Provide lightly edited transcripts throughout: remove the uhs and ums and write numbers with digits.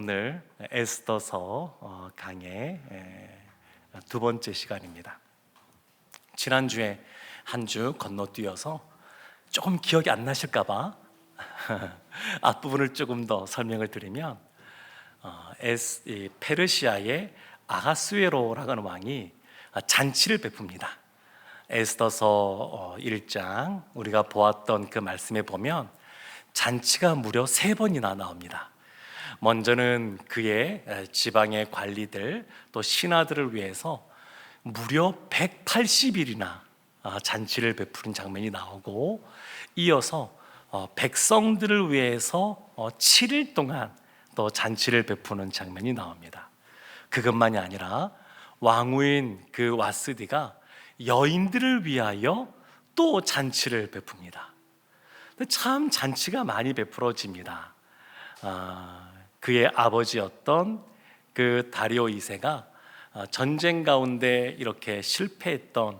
오늘 에스더서 강의 두 번째 시간입니다. 지난주에 한 주 건너뛰어서 조금 기억이 안 나실까 봐 앞부분을 조금 더 설명을 드리면 페르시아의 아하수에로라고 하는 왕이 잔치를 베풉니다. 에스더서 1장 우리가 보았던 그 말씀에 보면 잔치가 무려 3번이나 나옵니다. 먼저는 그의 지방의 관리들 또 신하들을 위해서 무려 180일이나 잔치를 베푸는 장면이 나오고, 이어서 백성들을 위해서 7일 동안 또 잔치를 베푸는 장면이 나옵니다. 그것만이 아니라 왕후인 그 와스디가 여인들을 위하여 또 잔치를 베풉니다. 참 잔치가 많이 베풀어집니다. 그의 아버지였던 그 다리오 2세가 전쟁 가운데 이렇게 실패했던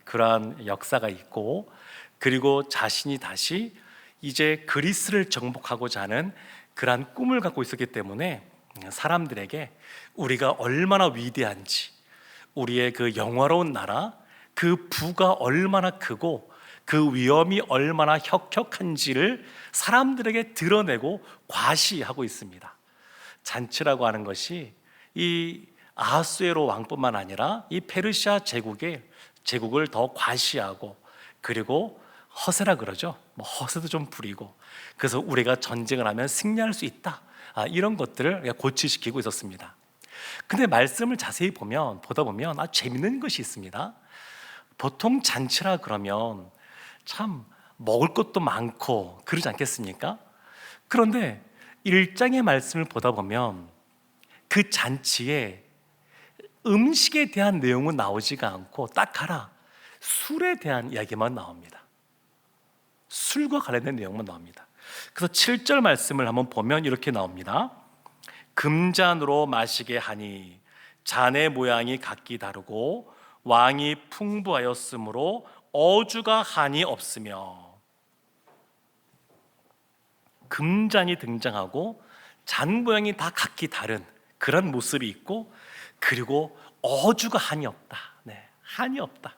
그러한 역사가 있고, 그리고 자신이 다시 이제 그리스를 정복하고자 하는 그러한 꿈을 갖고 있었기 때문에 사람들에게 우리가 얼마나 위대한지, 우리의 그 영화로운 나라, 그 부가 얼마나 크고 그 위엄이 얼마나 혁혁한지를 사람들에게 드러내고 과시하고 있습니다. 잔치라고 하는 것이 이 아하수에로 왕뿐만 아니라 이 페르시아 제국을 더 과시하고, 그리고 허세라 그러죠. 허세도 좀 부리고, 그래서 우리가 전쟁을 하면 승리할 수 있다, 이런 것들을 고취시키고 있었습니다. 근데 말씀을 자세히 보다 보면 재밌는 것이 있습니다. 보통 잔치라 그러면 참 먹을 것도 많고 그러지 않겠습니까? 그런데 1장의 말씀을 보다 보면 그 잔치에 음식에 대한 내용은 나오지가 않고 딱 하나, 술에 대한 이야기만 나옵니다. 술과 관련된 내용만 나옵니다. 그래서 7절 말씀을 한번 보면 이렇게 나옵니다. 금잔으로 마시게 하니 잔의 모양이 각기 다르고 왕이 풍부하였으므로 어주가 한이 없으며. 금잔이 등장하고 잔 모양이 다 각기 다른 그런 모습이 있고, 그리고 어주가 한이 없다. 한이 없다.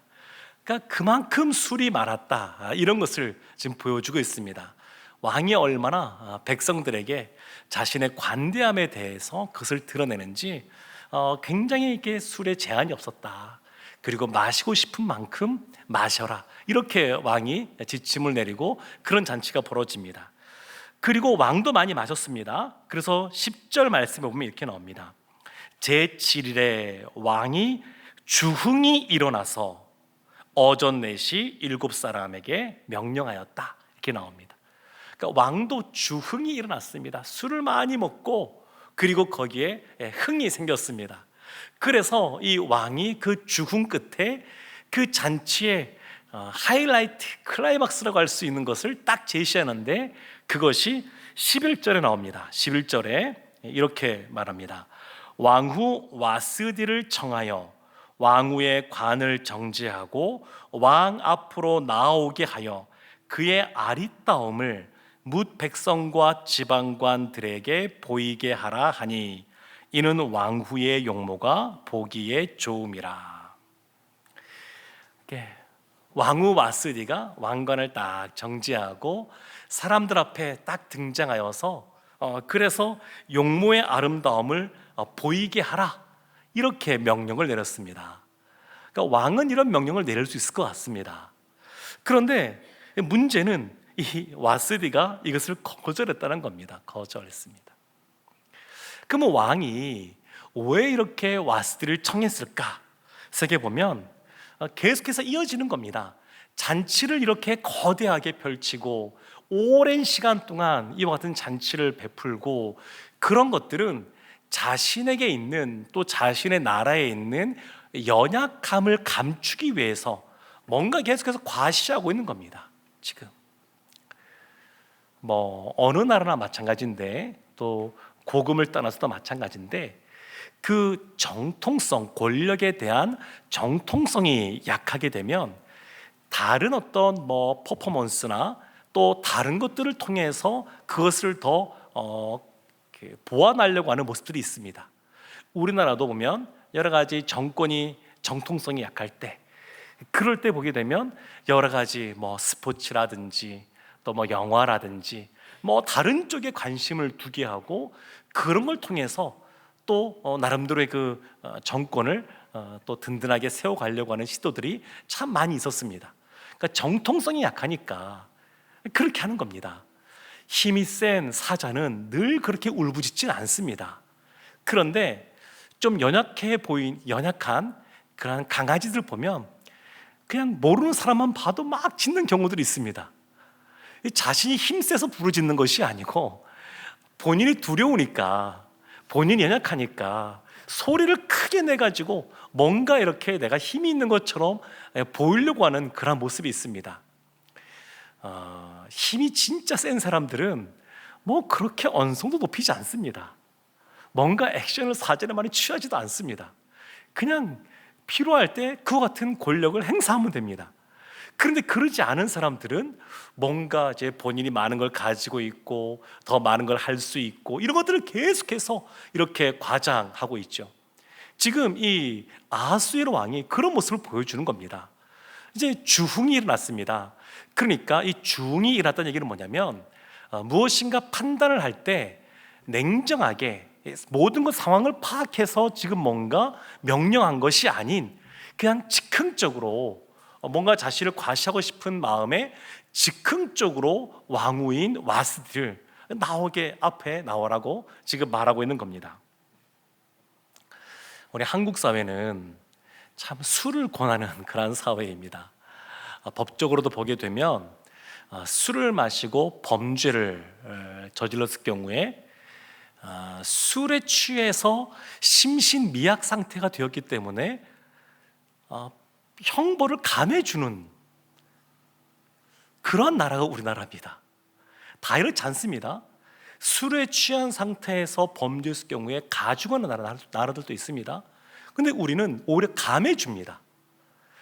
그러니까 그만큼 술이 많았다, 이런 것을 지금 보여주고 있습니다. 왕이 얼마나 백성들에게 자신의 관대함에 대해서 그것을 드러내는지, 굉장히 이게 술에 제한이 없었다. 그리고 마시고 싶은 만큼 마셔라, 이렇게 왕이 지침을 내리고 그런 잔치가 벌어집니다. 그리고 왕도 많이 마셨습니다. 그래서 10절 말씀에 보면 이렇게 나옵니다. 제7일에 왕이 주흥이 일어나서 어전 넷이 7사람에게 명령하였다, 이렇게 나옵니다. 그러니까 왕도 주흥이 일어났습니다. 술을 많이 먹고, 그리고 거기에 흥이 생겼습니다. 그래서 이 왕이 그 주흥 끝에 그 잔치의 하이라이트, 클라이막스라고 할 수 있는 것을 딱 제시하는데, 그것이 11절에 나옵니다. 11절에 이렇게 말합니다. 왕후 와스디를 청하여 왕후의 관을 정지하고 왕 앞으로 나오게 하여 그의 아리따움을 뭇 백성과 지방관들에게 보이게 하라 하니 이는 왕후의 용모가 보기에 좋음이라. 왕후 와스디가 왕관을 딱 정지하고 사람들 앞에 딱 등장하여서 그래서 용모의 아름다움을 보이게 하라, 이렇게 명령을 내렸습니다. 그러니까 왕은 이런 명령을 내릴 수 있을 것 같습니다. 그런데 문제는 이 와스디가 이것을 거절했다는 겁니다. 거절했습니다. 그럼 왕이 왜 이렇게 와스디를 청했을까 생각해보면 계속해서 이어지는 겁니다. 잔치를 이렇게 거대하게 펼치고 오랜 시간 동안 이와 같은 잔치를 베풀고, 그런 것들은 자신에게 있는, 또 자신의 나라에 있는 연약함을 감추기 위해서 뭔가 계속해서 과시하고 있는 겁니다. 지금 어느 나라나 마찬가지인데, 또 고금을 떠나서도 마찬가지인데, 그 정통성, 권력에 대한 정통성이 약하게 되면 다른 어떤 퍼포먼스나 또 다른 것들을 통해서 그것을 더 보완하려고 하는 모습들이 있습니다. 우리나라도 보면 여러 가지 정권이 정통성이 약할 때, 그럴 때 보게 되면 여러 가지 뭐 스포츠라든지 또 뭐 영화라든지 뭐 다른 쪽에 관심을 두게 하고, 그런 걸 통해서 또 나름대로의 그 정권을 또 든든하게 세워가려고 하는 시도들이 참 많이 있었습니다. 그러니까 정통성이 약하니까 그렇게 하는 겁니다. 힘이 센 사자는 늘 그렇게 울부짖지는 않습니다. 그런데 좀 연약한 그런 강아지들 보면 그냥 모르는 사람만 봐도 막 짖는 경우들이 있습니다. 자신이 힘세서 부르짖는 것이 아니고 본인이 두려우니까, 본인이 연약하니까 소리를 크게 내가지고 뭔가 이렇게 내가 힘이 있는 것처럼 보이려고 하는 그런 모습이 있습니다. 힘이 진짜 센 사람들은 뭐 그렇게 언성도 높이지 않습니다. 뭔가 액션을 사전에 많이 취하지도 않습니다. 그냥 필요할 때 그와 같은 권력을 행사하면 됩니다. 그런데 그러지 않은 사람들은 뭔가 이제 본인이 많은 걸 가지고 있고 더 많은 걸 할 수 있고 이런 것들을 계속해서 이렇게 과장하고 있죠. 지금 이 아하수에로 왕이 그런 모습을 보여주는 겁니다. 이제 주흥이 일어났습니다. 그러니까 이 주흥이 일어났다는 얘기는 뭐냐면 무엇인가 판단을 할 때 냉정하게 모든 것 상황을 파악해서 지금 뭔가 명령한 것이 아닌, 그냥 즉흥적으로 뭔가 자신을 과시하고 싶은 마음에 즉흥적으로 왕후인 와스티를 앞에 나오라고 지금 말하고 있는 겁니다. 우리 한국 사회는 참 술을 권하는 그런 사회입니다. 법적으로도 보게 되면 술을 마시고 범죄를 저질렀을 경우에 술에 취해서 심신미약 상태가 되었기 때문에 형벌을 감해주는 그러한 나라가 우리나라입니다. 다 이렇지 않습니다. 술에 취한 상태에서 범죄했을 경우에 가중하는 나라들도 있습니다. 근데 우리는 오히려 감해줍니다.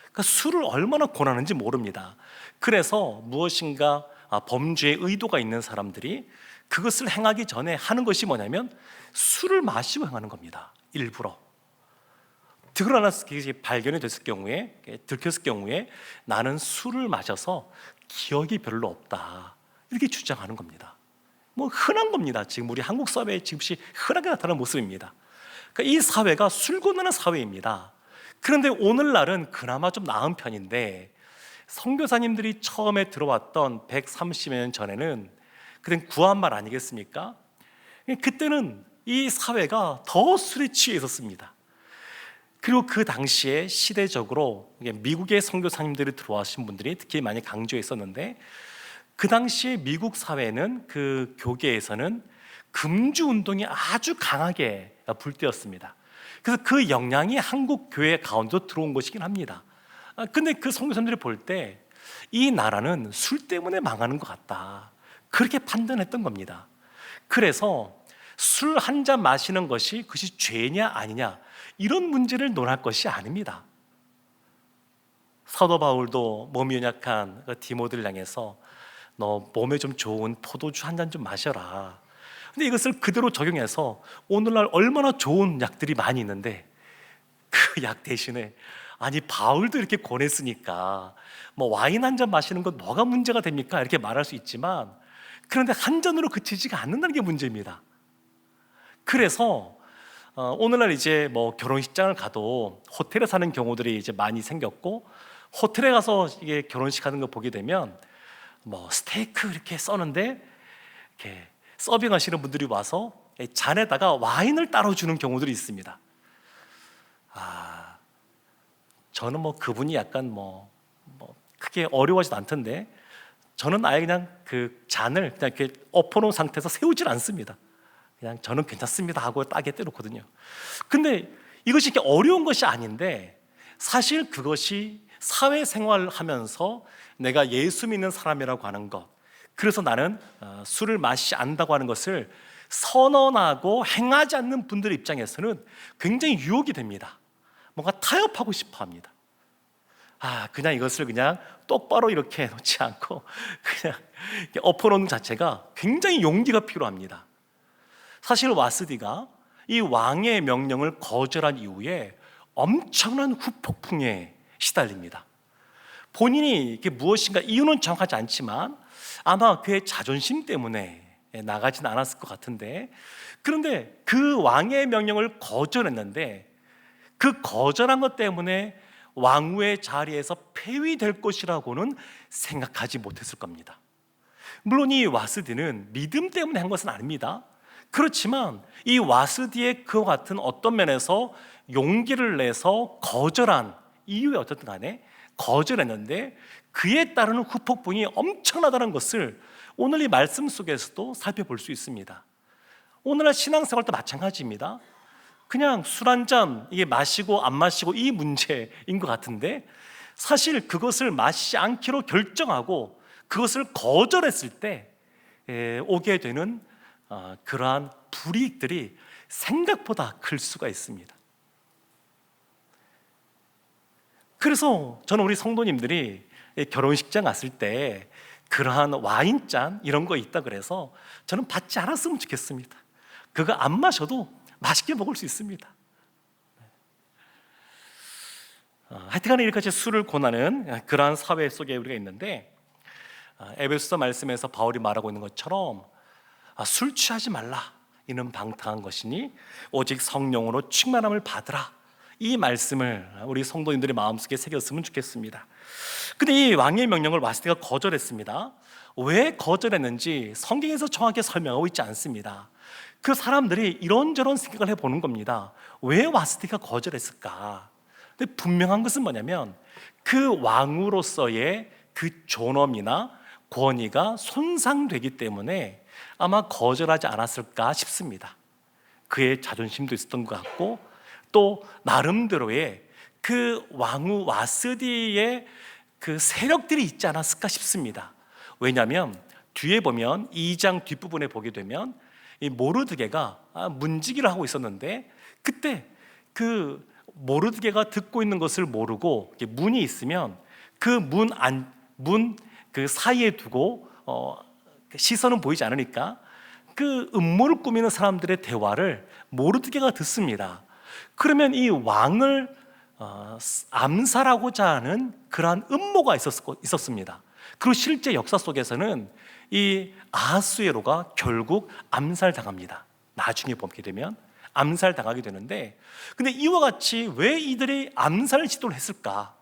그러니까 술을 얼마나 권하는지 모릅니다. 그래서 무엇인가 범죄의 의도가 있는 사람들이 그것을 행하기 전에 하는 것이 뭐냐면 술을 마시고 행하는 겁니다. 일부러. 드러나서 발견이 됐을 경우에, 들켰을 경우에 나는 술을 마셔서 기억이 별로 없다, 이렇게 주장하는 겁니다. 뭐 흔한 겁니다. 지금 우리 한국 사회에 지금씩 흔하게 나타나는 모습입니다. 그러니까 이 사회가 술 권하는 사회입니다. 그런데 오늘날은 그나마 좀 나은 편인데, 선교사님들이 처음에 들어왔던 130여 년 전에는 그땐 구한말 아니겠습니까? 그때는 이 사회가 더 술에 취해 있었습니다. 그리고 그 당시에 시대적으로 미국의 선교사님들이 들어와신 분들이 특히 많이 강조했었는데, 그 당시에 미국 사회는 그 교계에서는 금주 운동이 아주 강하게 불때었습니다. 그래서 그 영향이 한국 교회 가운데도 들어온 것이긴 합니다. 근데 그 선교사님들이 볼 때 이 나라는 술 때문에 망하는 것 같다, 그렇게 판단했던 겁니다. 그래서 술 한 잔 마시는 것이 그것이 죄냐 아니냐, 이런 문제를 논할 것이 아닙니다. 사도 바울도 몸이 연약한 디모데를 향해서 너 몸에 좀 좋은 포도주 한 잔 좀 마셔라. 근데 이것을 그대로 적용해서 오늘날 얼마나 좋은 약들이 많이 있는데 그 약 대신에 아니 바울도 이렇게 권했으니까 뭐 와인 한 잔 마시는 건 뭐가 문제가 됩니까? 이렇게 말할 수 있지만, 그런데 한 잔으로 그치지가 않는다는 게 문제입니다. 그래서 오늘날 이제 뭐 결혼식장을 가도 호텔에 사는 경우들이 이제 많이 생겼고, 호텔에 가서 이게 결혼식 하는 거 보게 되면 뭐 스테이크 이렇게 써는데 이렇게 서빙하시는 분들이 와서 잔에다가 와인을 따로 주는 경우들이 있습니다. 저는 뭐 그분이 약간 뭐 크게 어려워하지도 않던데, 저는 아예 그냥 그 잔을 그냥 이렇게 엎어놓은 상태에서 세우질 않습니다. 그냥 저는 괜찮습니다 하고 딱에 떼놓거든요. 근데 이것이 이렇게 어려운 것이 아닌데, 사실 그것이 사회생활을 하면서 내가 예수 믿는 사람이라고 하는 것, 그래서 나는 술을 마시지 않는다고 하는 것을 선언하고 행하지 않는 분들의 입장에서는 굉장히 유혹이 됩니다. 뭔가 타협하고 싶어 합니다. 그냥 이것을 그냥 똑바로 이렇게 놓지 않고 그냥 엎어놓는 자체가 굉장히 용기가 필요합니다. 사실 와스디가 이 왕의 명령을 거절한 이후에 엄청난 후폭풍에 시달립니다. 본인이 이게 무엇인가 이유는 정확하지 않지만 아마 그의 자존심 때문에 나가진 않았을 것 같은데, 그런데 그 왕의 명령을 거절했는데 그 거절한 것 때문에 왕후의 자리에서 폐위될 것이라고는 생각하지 못했을 겁니다. 물론 이 와스디는 믿음 때문에 한 것은 아닙니다. 그렇지만 이 와스디의 그와 같은 어떤 면에서 용기를 내서 거절한 이유에 어쨌든 간에 거절했는데 그에 따르는 후폭풍이 엄청나다는 것을 오늘 이 말씀 속에서도 살펴볼 수 있습니다. 오늘날 신앙생활도 마찬가지입니다. 그냥 술 한 잔 이게 마시고 안 마시고 이 문제인 것 같은데, 사실 그것을 마시지 않기로 결정하고 그것을 거절했을 때 오게 되는 그러한 불이익들이 생각보다 클 수가 있습니다. 그래서 저는 우리 성도님들이 결혼식장 갔을 때 그러한 와인잔 이런 거 있다 그래서 저는 받지 않았으면 좋겠습니다. 그거 안 마셔도 맛있게 먹을 수 있습니다. 하여튼간에 이렇게 술을 권하는 그러한 사회 속에 우리가 있는데, 에베소서 말씀에서 바울이 말하고 있는 것처럼 술 취하지 말라, 이는 방탕한 것이니 오직 성령으로 충만함을 받으라, 이 말씀을 우리 성도님들의 마음속에 새겼으면 좋겠습니다. 근데 이 왕의 명령을 와스디가 거절했습니다. 왜 거절했는지 성경에서 정확하게 설명하고 있지 않습니다. 그 사람들이 이런저런 생각을 해보는 겁니다. 왜 와스디가 거절했을까? 근데 분명한 것은 뭐냐면 그 왕으로서의 그 존엄이나 권위가 손상되기 때문에 아마 거절하지 않았을까 싶습니다. 그의 자존심도 있었던 것 같고 또 나름대로의 그 왕후 와스디의 그 세력들이 있지 않았을까 싶습니다. 왜냐하면 뒤에 보면 2장 뒷부분에 보게 되면 이 모르드게가 문지기를 하고 있었는데, 그때 그 모르드게가 듣고 있는 것을 모르고 문이 있으면 그 문 그 사이에 두고 시선은 보이지 않으니까 그 음모를 꾸미는 사람들의 대화를 모르드게가 듣습니다. 그러면 이 왕을 암살하고자 하는 그러한 음모가 있었습니다. 그리고 실제 역사 속에서는 이 아하수에로가 결국 암살당합니다. 나중에 보게 되면 암살당하게 되는데, 근데 이와 같이 왜 이들이 암살 시도를 했을까?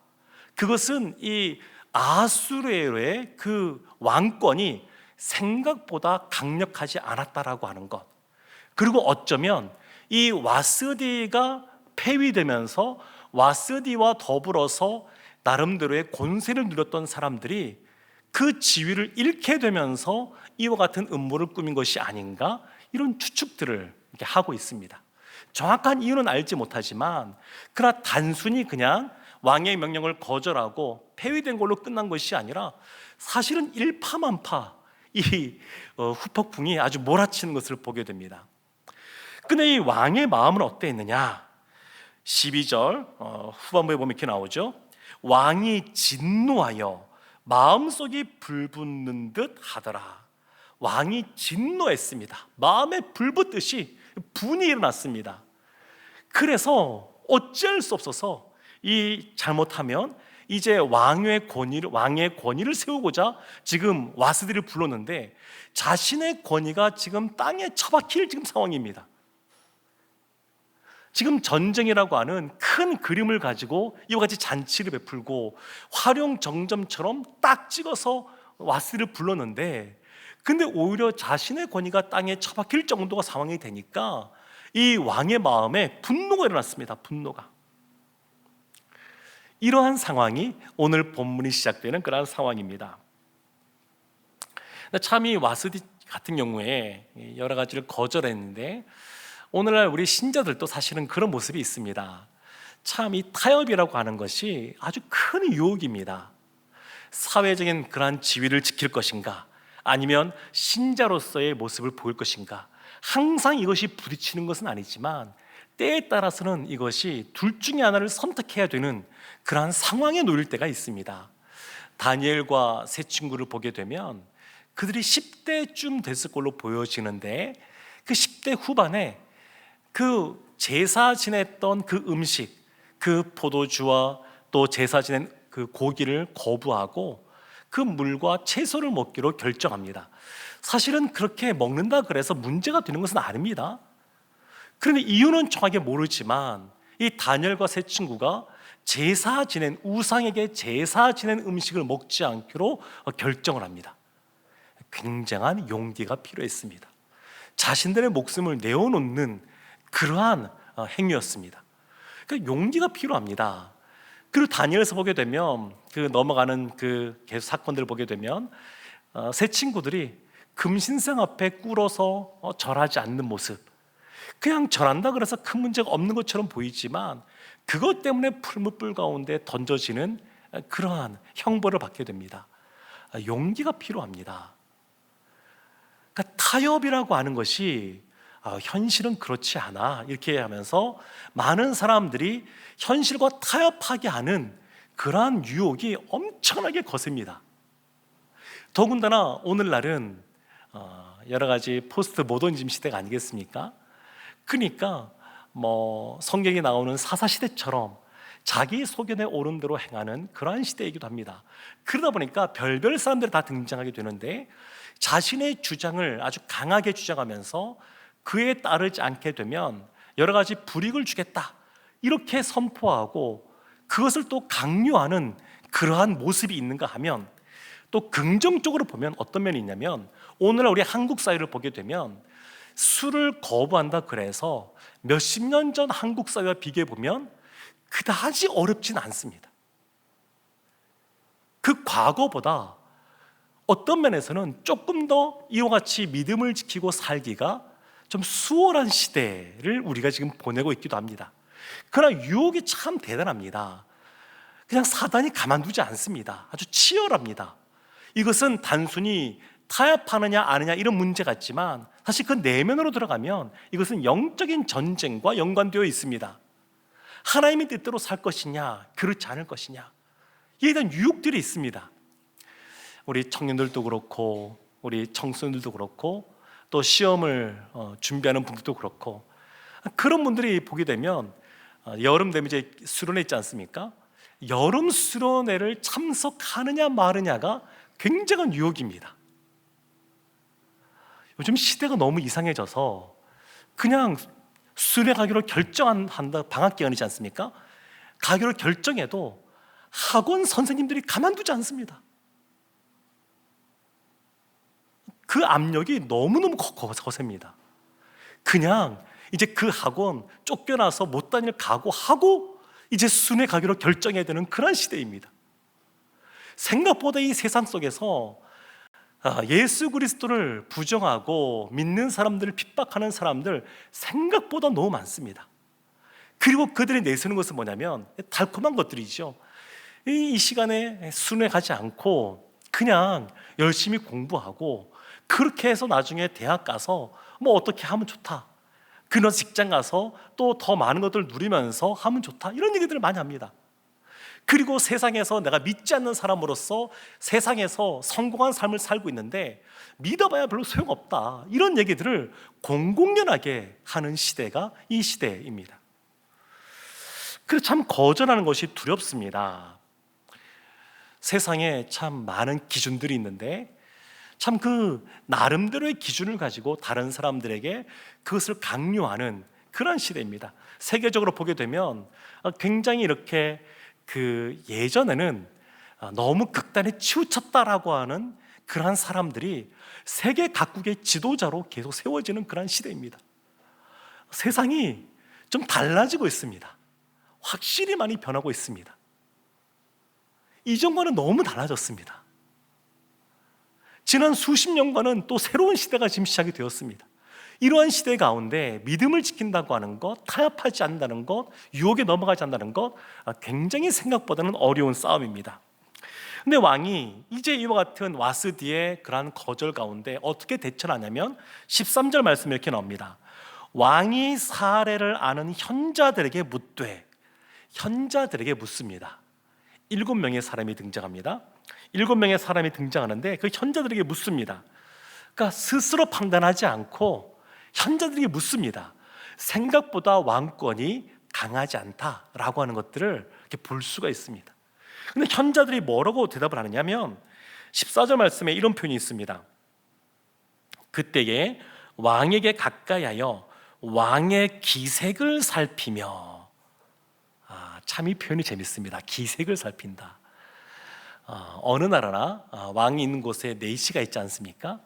그것은 이 아하수에로의 그 왕권이 생각보다 강력하지 않았다라고 하는 것, 그리고 어쩌면 이 와스디가 폐위되면서 와스디와 더불어서 나름대로의 권세를 누렸던 사람들이 그 지위를 잃게 되면서 이와 같은 음모를 꾸민 것이 아닌가, 이런 추측들을 이렇게 하고 있습니다. 정확한 이유는 알지 못하지만 그러나 단순히 그냥 왕의 명령을 거절하고 폐위된 걸로 끝난 것이 아니라 사실은 일파만파 이 후폭풍이 아주 몰아치는 것을 보게 됩니다. 근데 이 왕의 마음은 어땠느냐? 12절 후반부에 보면 이렇게 나오죠. 왕이 진노하여 마음속이 불붙는 듯 하더라. 왕이 진노했습니다. 마음에 불붙듯이 분이 일어났습니다. 그래서 어쩔 수 없어서 이 잘못하면 이제 왕의 권위를 세우고자 지금 와스디를 불렀는데 자신의 권위가 지금 땅에 처박힐 지금 상황입니다. 지금 전쟁이라고 하는 큰 그림을 가지고 이와 같이 잔치를 베풀고 활용정점처럼 딱 찍어서 와스디를 불렀는데, 근데 오히려 자신의 권위가 땅에 처박힐 정도가 상황이 되니까 이 왕의 마음에 분노가 일어났습니다. 분노가. 이러한 상황이 오늘 본문이 시작되는 그러한 상황입니다. 참 이 와스디 같은 경우에 여러 가지를 거절했는데 오늘날 우리 신자들도 사실은 그런 모습이 있습니다. 참 이 타협이라고 하는 것이 아주 큰 유혹입니다. 사회적인 그러한 지위를 지킬 것인가, 아니면 신자로서의 모습을 보일 것인가, 항상 이것이 부딪히는 것은 아니지만 때에 따라서는 이것이 둘 중에 하나를 선택해야 되는 그러한 상황에 놓일 때가 있습니다. 다니엘과 세 친구를 보게 되면 그들이 10대쯤 됐을 걸로 보여지는데 그 10대 후반에 그 제사 지냈던 그 음식, 그 포도주와 또 제사 지낸 그 고기를 거부하고 그 물과 채소를 먹기로 결정합니다. 사실은 그렇게 먹는다 그래서 문제가 되는 것은 아닙니다. 그런데 이유는 정확하게 모르지만 이 다니엘과 세 친구가 제사 지낸 우상에게 제사 지낸 음식을 먹지 않기로 결정을 합니다. 굉장한 용기가 필요했습니다. 자신들의 목숨을 내어놓는 그러한 행위였습니다. 그러니까 용기가 필요합니다. 그리고 다니엘에서 보게 되면 그 넘어가는 그 계속 사건들을 보게 되면 세 친구들이 금신상 앞에 꿇어서 절하지 않는 모습, 그냥 절한다 그래서 큰 문제가 없는 것처럼 보이지만 그것 때문에 풀무불 가운데 던져지는 그러한 형벌을 받게 됩니다. 용기가 필요합니다. 그러니까 타협이라고 하는 것이 현실은 그렇지 않아 이렇게 하면서 많은 사람들이 현실과 타협하게 하는 그러한 유혹이 엄청나게 거셉니다. 더군다나 오늘날은 여러 가지 포스트 모더니즘 시대가 아니겠습니까? 그러니까 성경에 나오는 사사시대처럼 자기 소견에 오른 대로 행하는 그러한 시대이기도 합니다. 그러다 보니까 별별 사람들이 다 등장하게 되는데 자신의 주장을 아주 강하게 주장하면서 그에 따르지 않게 되면 여러 가지 불이익을 주겠다 이렇게 선포하고 그것을 또 강요하는 그러한 모습이 있는가 하면 또 긍정적으로 보면 어떤 면이 있냐면 오늘날 우리 한국 사회를 보게 되면 술을 거부한다 그래서 몇십 년 전 한국 사회와 비교해 보면 그다지 어렵진 않습니다. 그 과거보다 어떤 면에서는 조금 더 이와 같이 믿음을 지키고 살기가 좀 수월한 시대를 우리가 지금 보내고 있기도 합니다. 그러나 유혹이 참 대단합니다. 그냥 사단이 가만두지 않습니다. 아주 치열합니다. 이것은 단순히 타협하느냐 아느냐 이런 문제 같지만 사실 그 내면으로 들어가면 이것은 영적인 전쟁과 연관되어 있습니다. 하나님의 뜻대로 살 것이냐 그렇지 않을 것이냐 이에 대한 유혹들이 있습니다. 우리 청년들도 그렇고 우리 청소년들도 그렇고 또 시험을 준비하는 분들도 그렇고 그런 분들이 보게 되면 여름 되면 이제 수련회 있지 않습니까? 여름 수련회를 참석하느냐 마느냐가 굉장한 유혹입니다. 요즘 시대가 너무 이상해져서 그냥 수련회 가기로 결정한다, 방학 기간이지 않습니까? 가기로 결정해도 학원 선생님들이 가만두지 않습니다. 그 압력이 너무너무 거셉니다. 그냥 이제 그 학원 쫓겨나서 못 다닐 각오하고 이제 수련회 가기로 결정해야 되는 그런 시대입니다. 생각보다 이 세상 속에서 예수 그리스도를 부정하고 믿는 사람들을 핍박하는 사람들 생각보다 너무 많습니다. 그리고 그들이 내세우는 것은 뭐냐면 달콤한 것들이죠. 이 시간에 수련회 가지 않고 그냥 열심히 공부하고 그렇게 해서 나중에 대학 가서 어떻게 하면 좋다, 그런 직장 가서 또 더 많은 것들을 누리면서 하면 좋다 이런 얘기들을 많이 합니다. 그리고 세상에서 내가 믿지 않는 사람으로서 세상에서 성공한 삶을 살고 있는데 믿어봐야 별로 소용없다 이런 얘기들을 공공연하게 하는 시대가 이 시대입니다. 그래서 참 거절하는 것이 두렵습니다. 세상에 참 많은 기준들이 있는데 참 그 나름대로의 기준을 가지고 다른 사람들에게 그것을 강요하는 그런 시대입니다. 세계적으로 보게 되면 굉장히 이렇게 예전에는 너무 극단에 치우쳤다라고 하는 그러한 사람들이 세계 각국의 지도자로 계속 세워지는 그런 시대입니다. 세상이 좀 달라지고 있습니다. 확실히 많이 변하고 있습니다. 이전과는 너무 달라졌습니다. 지난 수십 년과는 또 새로운 시대가 지금 시작이 되었습니다. 이러한 시대 가운데 믿음을 지킨다고 하는 것, 타협하지 않는다는 것, 유혹에 넘어가지 않는다는 것 굉장히 생각보다는 어려운 싸움입니다. 근데 왕이 이제 이와 같은 와스디의 그러한 거절 가운데 어떻게 대처를 하냐면 13절 말씀이 이렇게 나옵니다. 왕이 사례를 아는 현자들에게 묻되, 현자들에게 묻습니다. 7명의 사람이 등장합니다. 7명의 사람이 등장하는데 그 현자들에게 묻습니다. 그러니까 스스로 판단하지 않고 현자들이 묻습니다. 생각보다 왕권이 강하지 않다라고 하는 것들을 이렇게 볼 수가 있습니다. 근데 현자들이 뭐라고 대답을 하느냐면 14절 말씀에 이런 표현이 있습니다. 그때에 왕에게 가까이하여 왕의 기색을 살피며, 참 이 표현이 재밌습니다. 기색을 살핀다. 어느 나라나 왕이 있는 곳에 내시가 있지 않습니까?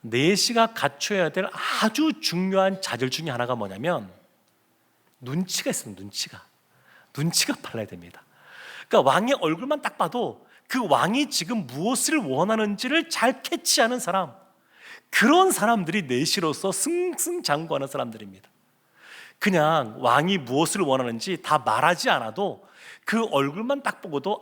내시가 갖춰야 될 아주 중요한 자질 중에 하나가 뭐냐면 눈치가 있습니다. 눈치가 빨라야 됩니다. 그러니까 왕의 얼굴만 딱 봐도 그 왕이 지금 무엇을 원하는지를 잘 캐치하는 사람, 그런 사람들이 내시로서 승승장구하는 사람들입니다. 그냥 왕이 무엇을 원하는지 다 말하지 않아도 그 얼굴만 딱 보고도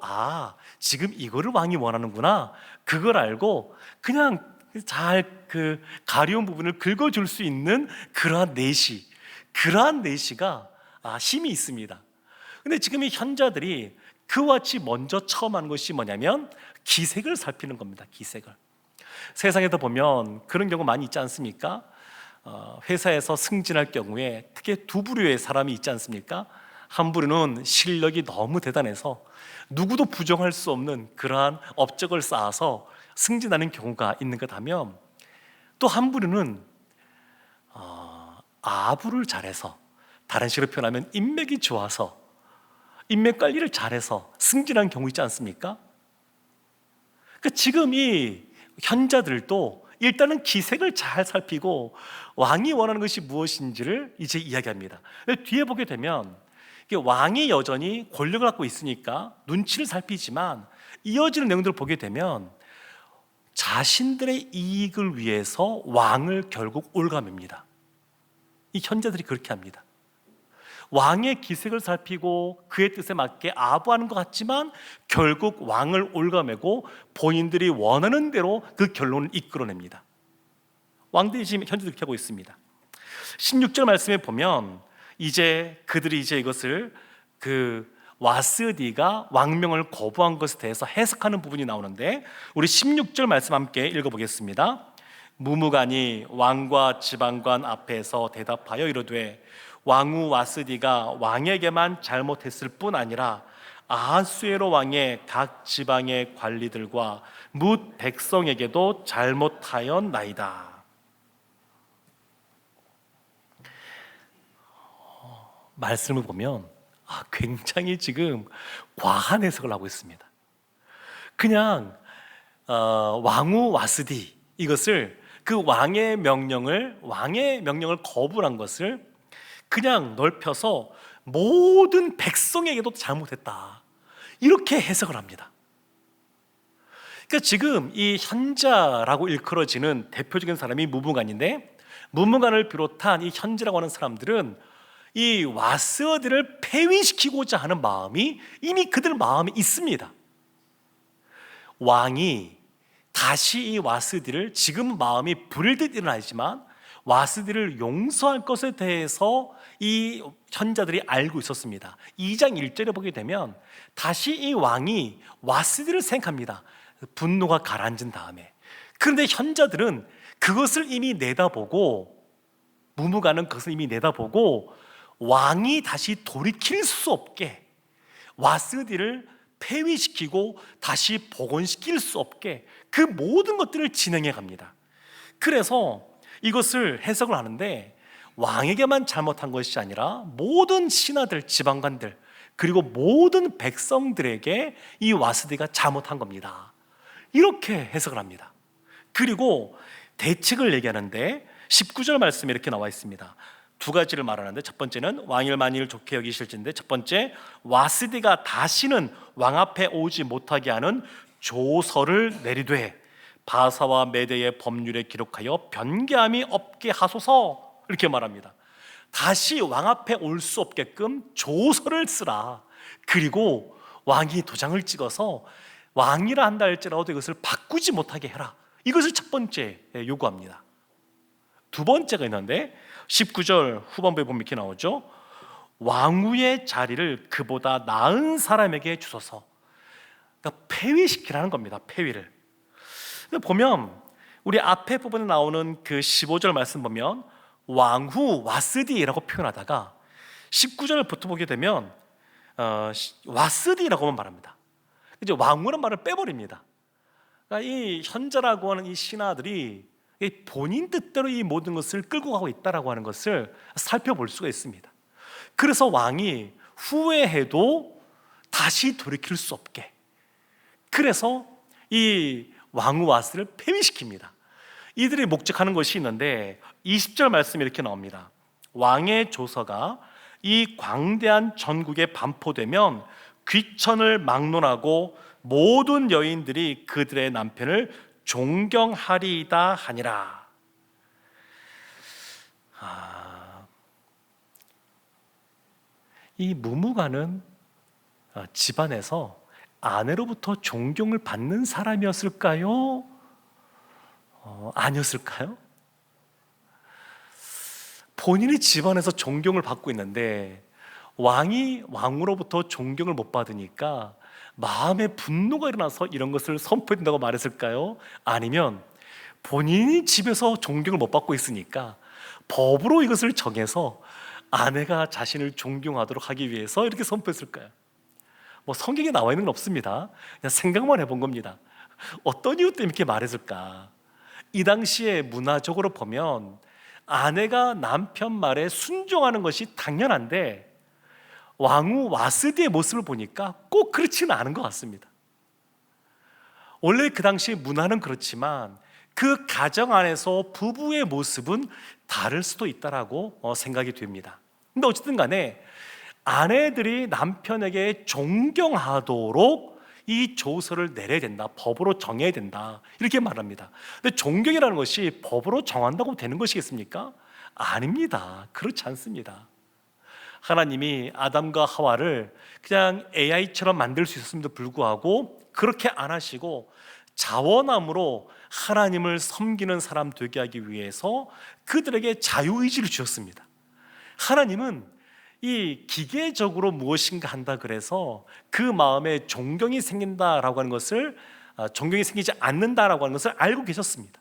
지금 이거를 왕이 원하는구나, 그걸 알고 그냥 잘 그 가려운 부분을 긁어줄 수 있는 그러한 내시가 힘이 있습니다. 근데 지금 이 현자들이 그와 같이 먼저 처음 하는 것이 뭐냐면 기색을 살피는 겁니다. 기색을. 세상에도 보면 그런 경우 많이 있지 않습니까? 회사에서 승진할 경우에 특히 두 부류의 사람이 있지 않습니까? 한 부류는 실력이 너무 대단해서 누구도 부정할 수 없는 그러한 업적을 쌓아서 승진하는 경우가 있는가 하면, 또 한 부류는 아부를 잘해서, 다른 식으로 표현하면 인맥이 좋아서 인맥 관리를 잘해서 승진한 경우 있지 않습니까? 그러니까 지금 이 현자들도 일단은 기색을 잘 살피고 왕이 원하는 것이 무엇인지를 이제 이야기합니다. 뒤에 보게 되면 왕이 여전히 권력을 갖고 있으니까 눈치를 살피지만 이어지는 내용들을 보게 되면 자신들의 이익을 위해서 왕을 결국 올가맵니다. 이 현자들이 그렇게 합니다. 왕의 기색을 살피고 그의 뜻에 맞게 아부하는 것 같지만 결국 왕을 올가매고 본인들이 원하는 대로 그 결론을 이끌어냅니다. 왕들이 지금 현재도 그렇게 하고 있습니다. 16절 말씀에 보면 이제 그들이 이것을 와스디가 왕명을 거부한 것에 대해서 해석하는 부분이 나오는데, 우리 16절 말씀 함께 읽어보겠습니다. 무무간이 왕과 지방관 앞에서 대답하여 이르되 왕후 와스디가 왕에게만 잘못했을 뿐 아니라 아하수에로 왕의 각 지방의 관리들과 뭇 백성에게도 잘못하였나이다. 말씀을 보면 굉장히 지금 과한 해석을 하고 있습니다. 그냥 왕후 와스디, 이것을 그 왕의 명령을 거부한 것을 그냥 넓혀서 모든 백성에게도 잘못했다, 이렇게 해석을 합니다. 그러니까 지금 이 현자라고 일컬어지는 대표적인 사람이 무무간인데, 무무간을 비롯한 이 현자라고 하는 사람들은 이 와스어들을 폐위시키고자 하는 마음이 이미 그들 마음에 있습니다. 왕이 다시 이 와스디를, 지금 마음이 불일듯 일어나지만 와스디를 용서할 것에 대해서 이 현자들이 알고 있었습니다. 2장 1절에 보게 되면 다시 이 왕이 와스디를 생각합니다. 분노가 가라앉은 다음에. 그런데 현자들은 그것을 이미 내다보고, 무무간은 그것을 이미 내다보고 왕이 다시 돌이킬 수 없게 와스디를 폐위시키고 다시 복원시킬 수 없게 그 모든 것들을 진행해 갑니다. 그래서 이것을 해석을 하는데, 왕에게만 잘못한 것이 아니라 모든 신하들, 지방관들, 그리고 모든 백성들에게 이 와스디가 잘못한 겁니다. 이렇게 해석을 합니다. 그리고 대책을 얘기하는데 19절 말씀에 이렇게 나와 있습니다. 두 가지를 말하는데, 첫 번째는 왕을 만일 좋게 여기실진데, 첫 번째, 와스디가 다시는 왕 앞에 오지 못하게 하는 조서를 내리되 바사와 메대의 법률에 기록하여 변개함이 없게 하소서, 이렇게 말합니다. 다시 왕 앞에 올 수 없게끔 조서를 쓰라. 그리고 왕이 도장을 찍어서 왕이라 한다 할지라도 이것을 바꾸지 못하게 해라. 이것을 첫 번째 요구합니다. 두 번째가 있는데 19절 후반부에 보면 이렇게 나오죠. 왕후의 자리를 그보다 나은 사람에게 주소서. 그러니까 폐위시키라는 겁니다. 폐위를. 보면 우리 앞에 부분에 나오는 그 15절 말씀 보면 왕후 와스디라고 표현하다가 19절을 붙어보게 되면 와스디라고만 말합니다. 이제 왕후라는 말을 빼버립니다. 그러니까 이 현자라고 하는 이 신하들이 본인 뜻대로 이 모든 것을 끌고 가고 있다라고 하는 것을 살펴볼 수가 있습니다. 그래서 왕이 후회해도 다시 돌이킬 수 없게, 그래서 이 왕후 와스를 폐위시킵니다. 이들이 목적하는 것이 있는데 20절 말씀이 이렇게 나옵니다. 왕의 조서가 이 광대한 전국에 반포되면 귀천을 막론하고 모든 여인들이 그들의 남편을 존경하리이다 하니라. 이 무무가는 집안에서 아내로부터 존경을 받는 사람이었을까요? 아니었을까요? 본인이 집안에서 존경을 받고 있는데 왕이 왕으로부터 존경을 못 받으니까 마음에 분노가 일어나서 이런 것을 선포했다고 말했을까요? 아니면 본인이 집에서 존경을 못 받고 있으니까 법으로 이것을 정해서 아내가 자신을 존경하도록 하기 위해서 이렇게 선포했을까요? 성경에 나와 있는 건 없습니다. 그냥 생각만 해본 겁니다. 어떤 이유 때문에 이렇게 말했을까? 이 당시에 문화적으로 보면 아내가 남편 말에 순종하는 것이 당연한데 왕후 와스디의 모습을 보니까 꼭 그렇지는 않은 것 같습니다. 원래 그 당시 문화는 그렇지만 그 가정 안에서 부부의 모습은 다를 수도 있다라고 생각이 됩니다. 근데 어쨌든 간에 아내들이 남편에게 존경하도록 이 조서를 내려야 된다, 법으로 정해야 된다, 이렇게 말합니다. 근데 존경이라는 것이 법으로 정한다고 되는 것이겠습니까? 아닙니다. 그렇지 않습니다. 하나님이 아담과 하와를 그냥 AI처럼 만들 수 있었음에도 불구하고 그렇게 안 하시고 자원함으로 하나님을 섬기는 사람 되게 하기 위해서 그들에게 자유의지를 주셨습니다. 하나님은 이 기계적으로 무엇인가 한다 그래서 그 마음에 존경이 생긴다라고 하는 것을, 존경이 생기지 않는다라고 하는 것을 알고 계셨습니다.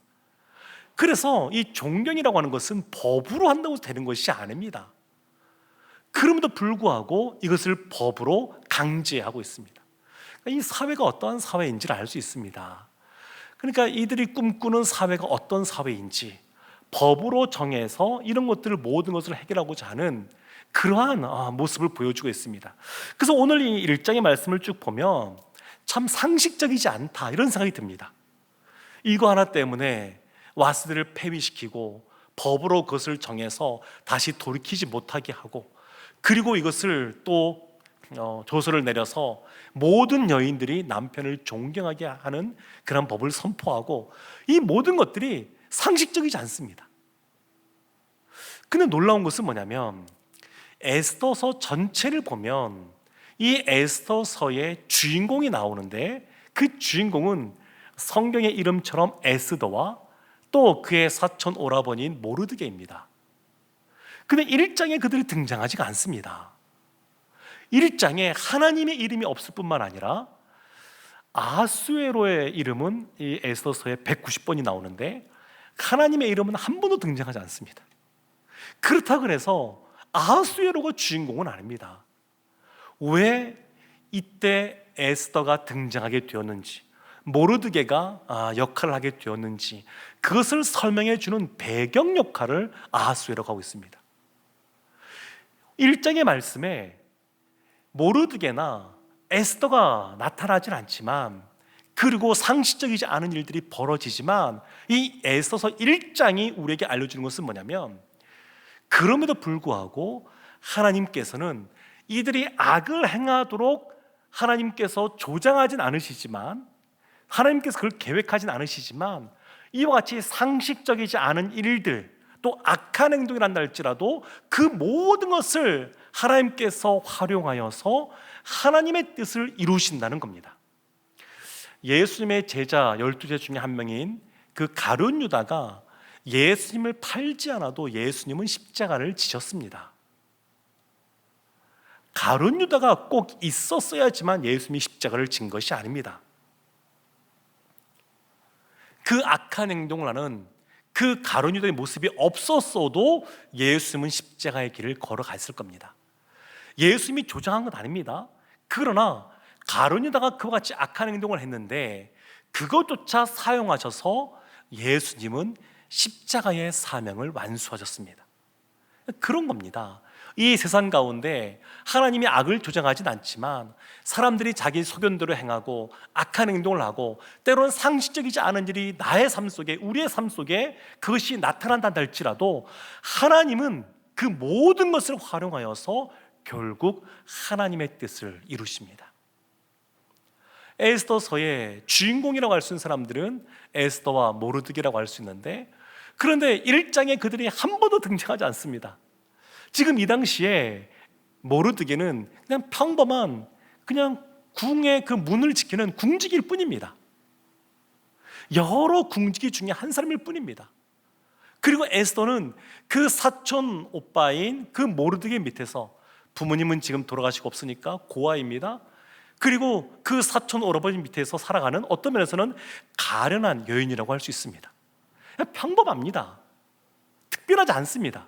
그래서 이 존경이라고 하는 것은 법으로 한다고 되는 것이 아닙니다. 그럼에도 불구하고 이것을 법으로 강제하고 있습니다. 이 사회가 어떠한 사회인지를 알 수 있습니다. 그러니까 이들이 꿈꾸는 사회가 어떤 사회인지 법으로 정해서 이런 것들을, 모든 것을 해결하고자 하는 그러한 모습을 보여주고 있습니다. 그래서 오늘 이 1장의 말씀을 쭉 보면 참 상식적이지 않다, 이런 생각이 듭니다. 이거 하나 때문에 와스들을 폐위시키고 법으로 그것을 정해서 다시 돌이키지 못하게 하고, 그리고 이것을 또 조서를 내려서 모든 여인들이 남편을 존경하게 하는 그런 법을 선포하고, 이 모든 것들이 상식적이지 않습니다. 근데 놀라운 것은 뭐냐면 에스더서 전체를 보면 이 에스더서의 주인공이 나오는데 그 주인공은 성경의 이름처럼 에스더와 또 그의 사촌 오라버니인 모르드게입니다. 근데 1장에 그들이 등장하지가 않습니다. 1장에 하나님의 이름이 없을 뿐만 아니라 아하수에로의 이름은 이 에스더서에 190번이 나오는데 하나님의 이름은 한 번도 등장하지 않습니다. 그렇다고 해서 아하수에로가 주인공은 아닙니다. 왜 이때 에스더가 등장하게 되었는지, 모르드게가 역할을 하게 되었는지, 그것을 설명해 주는 배경 역할을 아하수에로가 하고 있습니다. 1장의 말씀에 모르드게나 에스더가 나타나진 않지만, 그리고 상식적이지 않은 일들이 벌어지지만, 이 에스더서 1장이 우리에게 알려주는 것은 뭐냐면, 그럼에도 불구하고 하나님께서는 이들이 악을 행하도록 하나님께서 조장하진 않으시지만, 하나님께서 그걸 계획하진 않으시지만, 이와 같이 상식적이지 않은 일들, 또 악한 행동이란다 할지라도 그 모든 것을 하나님께서 활용하여서 하나님의 뜻을 이루신다는 겁니다. 예수님의 제자 12제자 중에 한 명인 그 가룟 유다가 예수님을 팔지 않아도 예수님은 십자가를 지셨습니다. 가룟 유다가 꼭 있었어야지만 예수님이 십자가를 진 것이 아닙니다. 그 악한 행동을 하는 그 가룟 유다의 모습이 없었어도 예수님은 십자가의 길을 걸어갔을 겁니다. 예수님이 조장한 건 아닙니다. 그러나 가룟 유다가 그와 같이 악한 행동을 했는데 그것조차 사용하셔서 예수님은 십자가의 사명을 완수하셨습니다. 그런 겁니다. 이 세상 가운데 하나님이 악을 조장하진 않지만 사람들이 자기 소견대로 행하고 악한 행동을 하고 때로는 상식적이지 않은 일이 나의 삶 속에, 우리의 삶 속에 그것이 나타난다 할지라도 하나님은 그 모든 것을 활용하여서 결국 하나님의 뜻을 이루십니다. 에스더서의 주인공이라고 할 수 있는 사람들은 에스더와 모르드게라고 할 수 있는데, 그런데 1장에 그들이 한 번도 등장하지 않습니다. 지금 이 당시에 모르드게는 그냥 평범한 그냥 궁의 그 문을 지키는 궁직일 뿐입니다. 여러 궁직이 중에 한 사람일 뿐입니다. 그리고 에스더는 그 사촌 오빠인 그 모르드게 밑에서, 부모님은 지금 돌아가시고 없으니까 고아입니다. 그리고 그 사촌 오라버니 밑에서 살아가는, 어떤 면에서는 가련한 여인이라고 할 수 있습니다. 평범합니다. 특별하지 않습니다.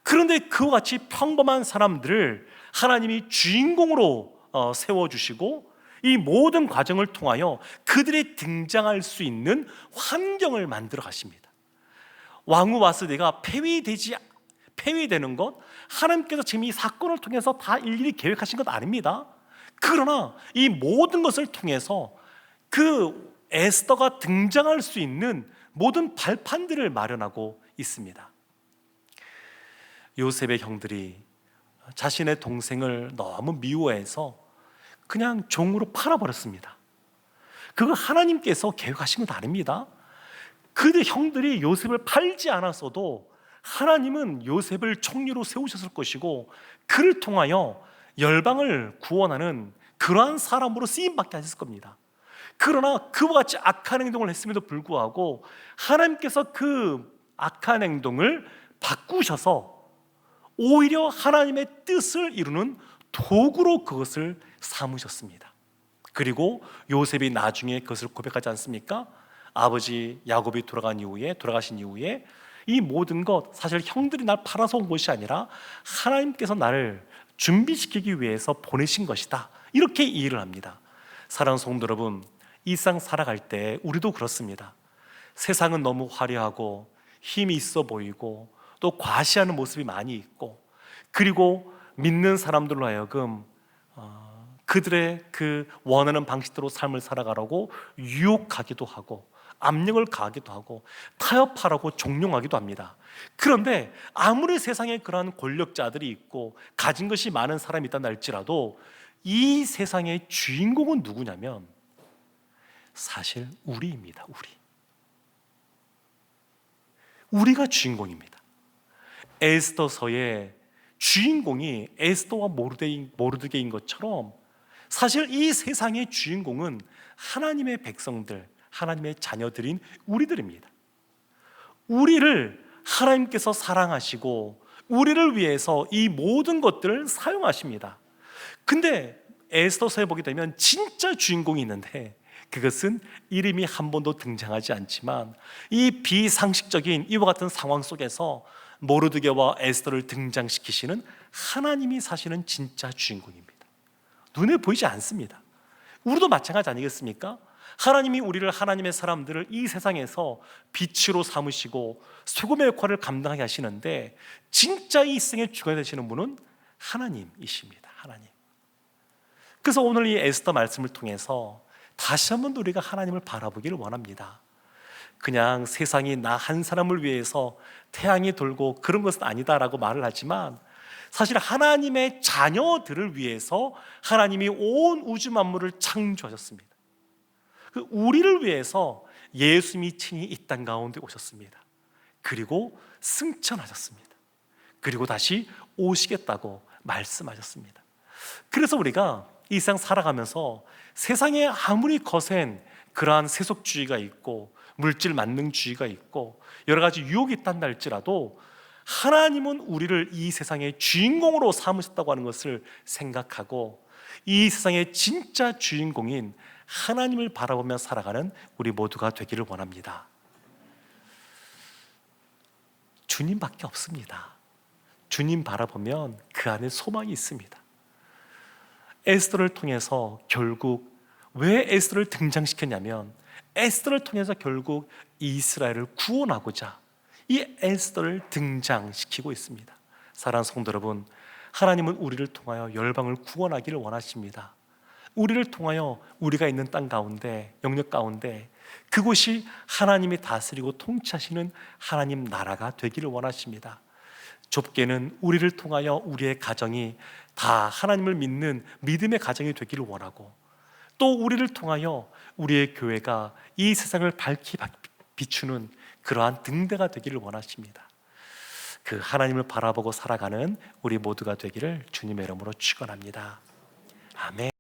그런데 그와 같이 평범한 사람들을 하나님이 주인공으로 세워주시고 이 모든 과정을 통하여 그들이 등장할 수 있는 환경을 만들어 가십니다. 왕후 와스데가 폐위되는 것, 하나님께서 지금 이 사건을 통해서 다 일일이 계획하신 것 아닙니다. 그러나 이 모든 것을 통해서 그 에스더가 등장할 수 있는 모든 발판들을 마련하고 있습니다. 요셉의 형들이 자신의 동생을 너무 미워해서 그냥 종으로 팔아버렸습니다. 그거 하나님께서 계획하신 건 아닙니다. 그들 형들이 요셉을 팔지 않았어도 하나님은 요셉을 총리로 세우셨을 것이고 그를 통하여 열방을 구원하는 그러한 사람으로 쓰임받게 하셨을 겁니다. 그러나 그와 같이 악한 행동을 했음에도 불구하고 하나님께서 그 악한 행동을 바꾸셔서 오히려 하나님의 뜻을 이루는 도구로 그것을 삼으셨습니다. 그리고 요셉이 나중에 그것을 고백하지 않습니까? 아버지 야곱이 돌아가신 이후에 이 모든 것, 사실 형들이 날 팔아서 온 것이 아니라 하나님께서 나를 준비시키기 위해서 보내신 것이다, 이렇게 이해를 합니다. 사랑하는 성도 여러분, 이 세상 살아갈 때 우리도 그렇습니다. 세상은 너무 화려하고 힘이 있어 보이고 또 과시하는 모습이 많이 있고, 그리고 믿는 사람들로 하여금 그들의 그 원하는 방식대로 삶을 살아가라고 유혹하기도 하고 압력을 가하기도 하고 타협하라고 종용하기도 합니다. 그런데 아무리 세상에 그러한 권력자들이 있고 가진 것이 많은 사람이 있다 할지라도 이 세상의 주인공은 누구냐면 사실 우리입니다. 우리가 주인공입니다. 에스더서의 주인공이 에스더와 모르드게인 것처럼 사실 이 세상의 주인공은 하나님의 백성들, 하나님의 자녀들인 우리들입니다. 우리를 하나님께서 사랑하시고 우리를 위해서 이 모든 것들을 사용하십니다. 근데 에스더서에 보게 되면 진짜 주인공이 있는데 그것은 이름이 한 번도 등장하지 않지만 이 비상식적인 이와 같은 상황 속에서 모르드게와 에스더를 등장시키시는 하나님이 사실은 진짜 주인공입니다. 눈에 보이지 않습니다. 우리도 마찬가지 아니겠습니까? 하나님이 우리를, 하나님의 사람들을 이 세상에서 빛으로 삼으시고 소금의 역할을 감당하게 하시는데 진짜 이 생의 주가 되시는 분은 하나님이십니다. 하나님. 그래서 오늘 이 에스더 말씀을 통해서 다시 한번 우리가 하나님을 바라보기를 원합니다. 그냥 세상이 나 한 사람을 위해서 태양이 돌고 그런 것은 아니다라고 말을 하지만 사실 하나님의 자녀들을 위해서 하나님이 온 우주 만물을 창조하셨습니다. 그 우리를 위해서 예수님이 친히 이 땅 가운데 오셨습니다. 그리고 승천하셨습니다. 그리고 다시 오시겠다고 말씀하셨습니다. 그래서 우리가 이 세상 살아가면서 세상에 아무리 거센 그러한 세속주의가 있고 물질 만능주의가 있고 여러 가지 유혹이 있단다 할지라도 하나님은 우리를 이 세상의 주인공으로 삼으셨다고 하는 것을 생각하고 이 세상의 진짜 주인공인 하나님을 바라보며 살아가는 우리 모두가 되기를 원합니다. 주님밖에 없습니다. 주님 바라보면 그 안에 소망이 있습니다. 에스더를 통해서 결국 왜 에스더를 등장시켰냐면 에스더를 통해서 결국 이스라엘을 구원하고자 이 에스더를 등장시키고 있습니다. 사랑하는 성도 여러분, 하나님은 우리를 통하여 열방을 구원하기를 원하십니다. 우리를 통하여 우리가 있는 땅 가운데, 영역 가운데 그곳이 하나님이 다스리고 통치하시는 하나님 나라가 되기를 원하십니다. 좁게는 우리를 통하여 우리의 가정이 다 하나님을 믿는 믿음의 가정이 되기를 원하고, 또 우리를 통하여 우리의 교회가 이 세상을 밝히 비추는 그러한 등대가 되기를 원하십니다. 그 하나님을 바라보고 살아가는 우리 모두가 되기를 주님의 이름으로 축원합니다. 아멘.